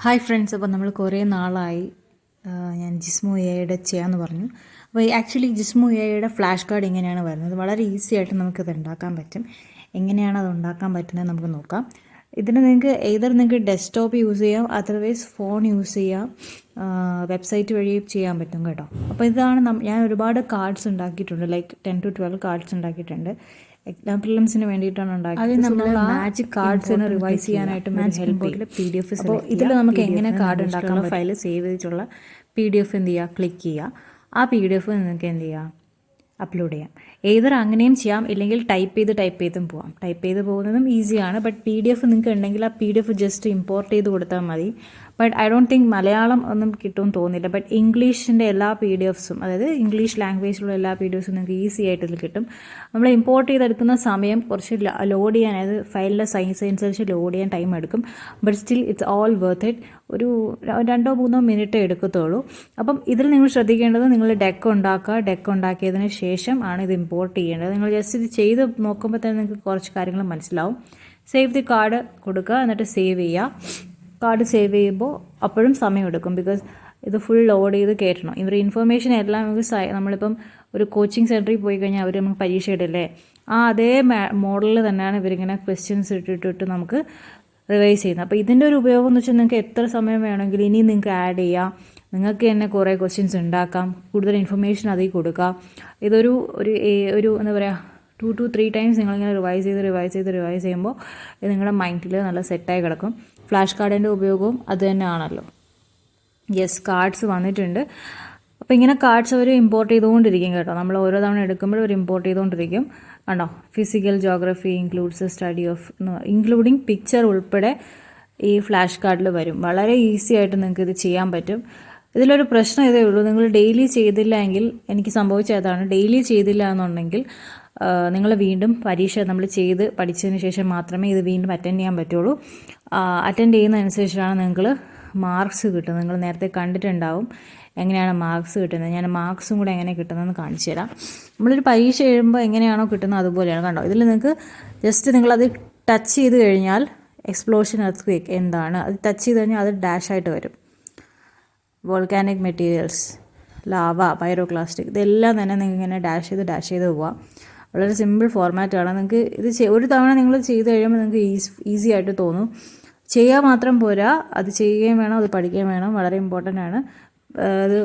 Hi friends, അപ്പോൾ നമ്മൾ കുറേ നാളായി ഞാൻ ജിസ്മോ എയുടെ ചെയ്യാമെന്ന് പറഞ്ഞു. അപ്പോൾ ആക്ച്വലി ജിസ്മോ എയുടെ ഫ്ലാഷ് കാർഡ് എങ്ങനെയാണ് വരുന്നത്, വളരെ ഈസി ആയിട്ട് നമുക്കത് ഉണ്ടാക്കാൻ പറ്റും. എങ്ങനെയാണ് അത് ഉണ്ടാക്കാൻ പറ്റുന്നത് നമുക്ക് നോക്കാം. ഇതിന് നിങ്ങൾക്ക് ഡെസ്ക്ടോപ്പ് യൂസ് ചെയ്യാം, അതർവൈസ് ഫോൺ യൂസ് ചെയ്യാം, വെബ്സൈറ്റ് വഴി ചെയ്യാൻ പറ്റും കേട്ടോ. അപ്പോൾ ഇതാണ് ഞാൻ ഒരുപാട് കാർഡ്സ് ഉണ്ടാക്കിയിട്ടുണ്ട്, ലൈക്ക് 10 to 12 കാർഡ്സ് ഉണ്ടാക്കിയിട്ടുണ്ട്. എക്സാം പ്രിലിംസിന് വേണ്ടിയിട്ടാണ് ഉണ്ടാക്കിയത്. അത് നമ്മൾ മാജിക് കാർഡ്സിന് റിവൈസ് ചെയ്യാനായിട്ടും ഹെൽപ്പ് ചെയ്യും. PDF. അപ്പോൾ ഇതിൽ നമുക്ക് എങ്ങനെ കാർഡ് ഉണ്ടാക്കാനുള്ള ഫയൽ സേവ് ചെയ്തിട്ടുള്ള PDF എന്ത് ചെയ്യുക, ക്ലിക്ക് ചെയ്യുക. ആ PDF നിങ്ങൾക്ക് എന്ത് ചെയ്യുക, അപ്ലോഡ് ചെയ്യാം. ഏതൊരു അങ്ങനെയും ചെയ്യാം, ഇല്ലെങ്കിൽ ടൈപ്പ് ചെയ്തും പോവാം. ടൈപ്പ് ചെയ്ത് പോകുന്നതും ഈസിയാണ്. ബട്ട് PDF നിങ്ങൾക്ക് ഉണ്ടെങ്കിൽ ആ PDF ജസ്റ്റ് ഇമ്പോർട്ട് ചെയ്ത് കൊടുത്താൽ മതി. But I don't think Malayalam ഒന്നും കിട്ടുമെന്ന് തോന്നുന്നില്ല. ബട്ട് ഇംഗ്ലീഷിൻ്റെ എല്ലാ PDFസും, അതായത് ഇംഗ്ലീഷ് ലാംഗ്വേജിലുള്ള എല്ലാ PDFസും നിങ്ങൾക്ക് ഈസി ആയിട്ട് ഇതിൽ കിട്ടും. നമ്മൾ ഇമ്പോർട്ട് ചെയ്തെടുക്കുന്ന സമയം കുറച്ച് ലോഡ് ചെയ്യാൻ, അതായത് ഫയലിൻ്റെ സൈസ് അനുസരിച്ച് ലോഡ് ചെയ്യാൻ ടൈം എടുക്കും. But still it's all worth it. ഒരു 2-3 മിനിറ്റ് എടുക്കത്തുള്ളൂ. അപ്പം ഇതിൽ നിങ്ങൾ ശ്രദ്ധിക്കേണ്ടത്, നിങ്ങൾ ഡെക്ക് ഉണ്ടാക്കിയതിന് ശേഷം ആണ് ഇത് ഇമ്പോർട്ട് ചെയ്യേണ്ടത്. നിങ്ങൾ ജസ്റ്റ് ഇത് ചെയ്ത് നോക്കുമ്പോൾ തന്നെ നിങ്ങൾക്ക് കുറച്ച് കാര്യങ്ങൾ മനസ്സിലാവും. സേവ് ദി കാർഡ് കൊടുക്കുക, എന്നിട്ട് സേവ് ചെയ്യുക. കാർഡ് സേവ് ചെയ്യുമ്പോൾ അപ്പോഴും സമയമെടുക്കും, ബിക്കോസ് ഇത് ഫുൾ ലോഡ് ചെയ്ത് കയറ്റണം. ഇവർ ഇൻഫർമേഷൻ എല്ലാം നമുക്ക് നമ്മളിപ്പം ഒരു കോച്ചിങ് സെൻറ്ററിൽ പോയി കഴിഞ്ഞാൽ അവർ നമുക്ക് പരീക്ഷ ഇടില്ലേ, അതേ മോഡലിൽ തന്നെയാണ് ഇവരിങ്ങനെ ക്വസ്റ്റ്യൻസ് ഇട്ടിട്ട് നമുക്ക് റിവൈസ് ചെയ്യുന്നത്. അപ്പോൾ ഇതിൻ്റെ ഒരു ഉപയോഗം എന്ന് വെച്ചാൽ നിങ്ങൾക്ക് എത്ര സമയം വേണമെങ്കിലും ഇനി നിങ്ങൾക്ക് ആഡ് ചെയ്യാം. നിങ്ങൾക്ക് തന്നെ കുറേ ക്വസ്റ്റ്യൻസ് ഉണ്ടാക്കാം, കൂടുതൽ ഇൻഫർമേഷൻ അതിൽ കൊടുക്കാം. ഇതൊരു എന്താ പറയുക, 2 to 3 ടൈംസ് നിങ്ങളിങ്ങനെ റിവൈസ് ചെയ്യുമ്പോൾ ഇത് നിങ്ങളുടെ മൈൻഡിൽ നല്ല സെറ്റായി കിടക്കും. ഫ്ലാഷ് കാർഡിൻ്റെ ഉപയോഗവും അത് തന്നെയാണല്ലോ. യെസ്, കാർഡ്സ് വന്നിട്ടുണ്ട്. അപ്പോൾ ഇങ്ങനെ കാർഡ്സ് അവർ ഇമ്പോർട്ട് ചെയ്തുകൊണ്ടിരിക്കും കേട്ടോ. നമ്മൾ ഓരോ തവണ എടുക്കുമ്പോഴും അവർ ഇമ്പോർട്ട് ചെയ്തുകൊണ്ടിരിക്കും. കണ്ടോ, physical geography includes study of, including picture ഉൾപ്പെടെ ഈ ഫ്ലാഷ് കാർഡിൽ വരും. വളരെ ഈസി ആയിട്ട് നിങ്ങൾക്ക് ഇത് ചെയ്യാൻ പറ്റും. ഇതിലൊരു പ്രശ്നം ഇതേ ഉള്ളൂ, നിങ്ങൾ ഡെയിലി ചെയ്തില്ല എങ്കിൽ, എനിക്ക് സംഭവിച്ചതാണ്, ഡെയിലി ചെയ്തില്ല എന്നുണ്ടെങ്കിൽ നിങ്ങൾ വീണ്ടും പരീക്ഷ നമ്മൾ ചെയ്ത് പഠിച്ചതിന് ശേഷം മാത്രമേ ഇത് വീണ്ടും അറ്റൻഡ് ചെയ്യാൻ പറ്റുള്ളൂ. അറ്റൻഡ് ചെയ്യുന്നതനുസരിച്ചാണ് നിങ്ങൾ മാർക്സ് കിട്ടുന്നത്. നിങ്ങൾ നേരത്തെ കണ്ടിട്ടുണ്ടാവും എങ്ങനെയാണ് മാർക്സ് കിട്ടുന്നത്. ഞാൻ മാർക്സും കൂടെ എങ്ങനെ കിട്ടുന്നതെന്ന് കാണിച്ചു തരാം. നമ്മളൊരു പരീക്ഷ എഴുതുമ്പോൾ എങ്ങനെയാണോ കിട്ടുന്നത് അതുപോലെയാണ്. കണ്ടോ, ഇതിൽ നിങ്ങൾക്ക് ജസ്റ്റ് നിങ്ങളത് ടച്ച് ചെയ്ത് കഴിഞ്ഞാൽ എക്സ്പ്ലോഷൻ, എർത്ത് എന്താണ്, അത് ടച്ച് ചെയ്ത് കഴിഞ്ഞാൽ അത് ഡാഷായിട്ട് വരും. വോൾക്കാനിക് മെറ്റീരിയൽസ്, ലാവ, പൈറോക്ലാസ്റ്റിക്, ഇതെല്ലാം തന്നെ നിങ്ങൾക്ക് ഇങ്ങനെ ഡാഷ് ചെയ്ത് പോവാം. വളരെ സിമ്പിൾ ഫോർമാറ്റാണ്. നിങ്ങൾക്ക് ഇത് ഒരു തവണ നിങ്ങൾ ചെയ്ത് കഴിയുമ്പോൾ നിങ്ങൾക്ക് ഈസി ആയിട്ട് തോന്നും. ചെയ്യാൻ മാത്രം പോരാ, അത് ചെയ്യുകയും വേണം, അത് പഠിക്കുകയും വേണം. വളരെ ഇമ്പോർട്ടൻ്റ് ആണ്. അത്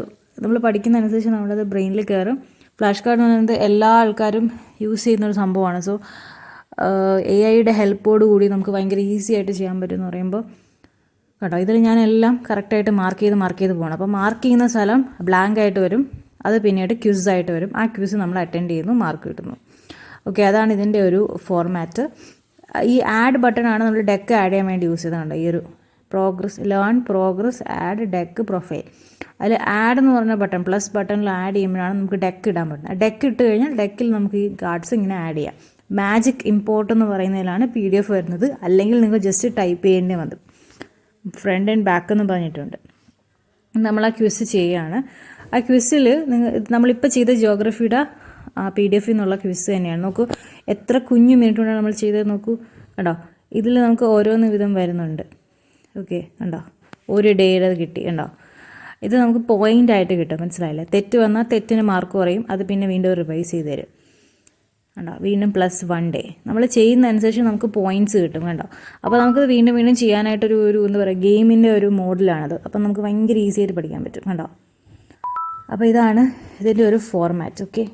നമ്മൾ പഠിക്കുന്നതനുസരിച്ച് നമ്മളത് ബ്രെയിനിൽ കയറും. ഫ്ലാഷ് കാർഡ് എന്ന് പറയുന്നത് എല്ലാ ആൾക്കാരും യൂസ് ചെയ്യുന്നൊരു സംഭവമാണ്. സോ AI-യുടെ ഹെൽപ്പോട് കൂടി നമുക്ക് ഭയങ്കര ഈസി ആയിട്ട് ചെയ്യാൻ പറ്റും എന്ന് പറയുമ്പോൾ കേട്ടോ. ഇതിൽ ഞാനെല്ലാം കറക്റ്റായിട്ട് മാർക്ക് ചെയ്ത് പോകണം. അപ്പോൾ മാർക്ക് ചെയ്യുന്ന സ്ഥലം ബ്ലാങ്ക് ആയിട്ട് വരും, അത് പിന്നീട് ക്വിസായിട്ട് വരും. ആ ക്വിസ് നമ്മൾ അറ്റൻഡ് ചെയ്യുന്നു, മാർക്ക് കിട്ടുന്നു. ഓക്കെ, അതാണ് ഇതിൻ്റെ ഒരു ഫോർമാറ്റ്. ഈ ആഡ് ബട്ടണാണ് നമ്മൾ ഡെക്ക് ആഡ് ചെയ്യാൻ വേണ്ടി യൂസ് ചെയ്തതുണ്ട്. ഈ ഒരു പ്രോഗ്രസ് ആഡ് ഡെക്ക് പ്രൊഫൈൽ, അതിൽ ആഡ് എന്ന് പറഞ്ഞ ബട്ടൺ, പ്ലസ് ബട്ടണിൽ ആഡ് ചെയ്യുമ്പോഴാണ് നമുക്ക് ഡെക്ക് ഇടാൻ പറ്റുന്നത്. ഡെക്ക് ഇട്ട് കഴിഞ്ഞാൽ ഡെക്കിൽ നമുക്ക് ഈ കാർഡ്സ് ഇങ്ങനെ ആഡ് ചെയ്യാം. മാജിക് ഇമ്പോർട്ട് എന്ന് പറയുന്നതിലാണ് PDF വരുന്നത്. അല്ലെങ്കിൽ നിങ്ങൾ ജസ്റ്റ് ടൈപ്പ് ചെയ്യേണ്ടി വന്നു. ഫ്രണ്ട് ആൻഡ് ബാക്ക് എന്ന് പറഞ്ഞിട്ടുണ്ട്. നമ്മൾ ആ ക്വിസ് ചെയ്യുകയാണ്. ആ ക്വിസിൽ നമ്മളിപ്പോൾ ചെയ്ത ജിയോഗ്രഫിയുടെ PDF എന്നുള്ള ക്വിസ് തന്നെയാണ്. നോക്കൂ, എത്ര കുഞ്ഞു മിനിറ്റ് കൊണ്ടാണ് നമ്മൾ ചെയ്തത് നോക്കൂ. കണ്ടോ, ഇതിൽ നമുക്ക് ഓരോന്ന് വിധം വരുന്നുണ്ട്. ഓക്കെ, കണ്ടോ, ഒരു ഡേയുടെ കിട്ടി. കണ്ടോ, ഇത് നമുക്ക് പോയിൻ്റായിട്ട് കിട്ടും. മനസ്സിലായില്ലേ? തെറ്റ് വന്നാൽ തെറ്റിന് മാർക്ക് കുറയും, അത് പിന്നെ വീണ്ടും റിവൈസ് ചെയ്ത് തരും. കണ്ടോ, വീണ്ടും +1 ഡേ നമ്മൾ ചെയ്യുന്നതനുസരിച്ച് നമുക്ക് പോയിൻറ്റ്സ് കിട്ടും. കണ്ടോ, അപ്പോൾ നമുക്കത് വീണ്ടും ചെയ്യാനായിട്ടൊരു എന്താ പറയുക, ഗെയിമിൻ്റെ ഒരു മോഡിലാണത്. അപ്പം നമുക്ക് ഭയങ്കര ഈസി ആയിട്ട് പഠിക്കാൻ പറ്റും. കണ്ടോ, അപ്പോൾ ഇതാണ് ഇതിൻ്റെ ഒരു ഫോർമാറ്റ്. ഓക്കെ.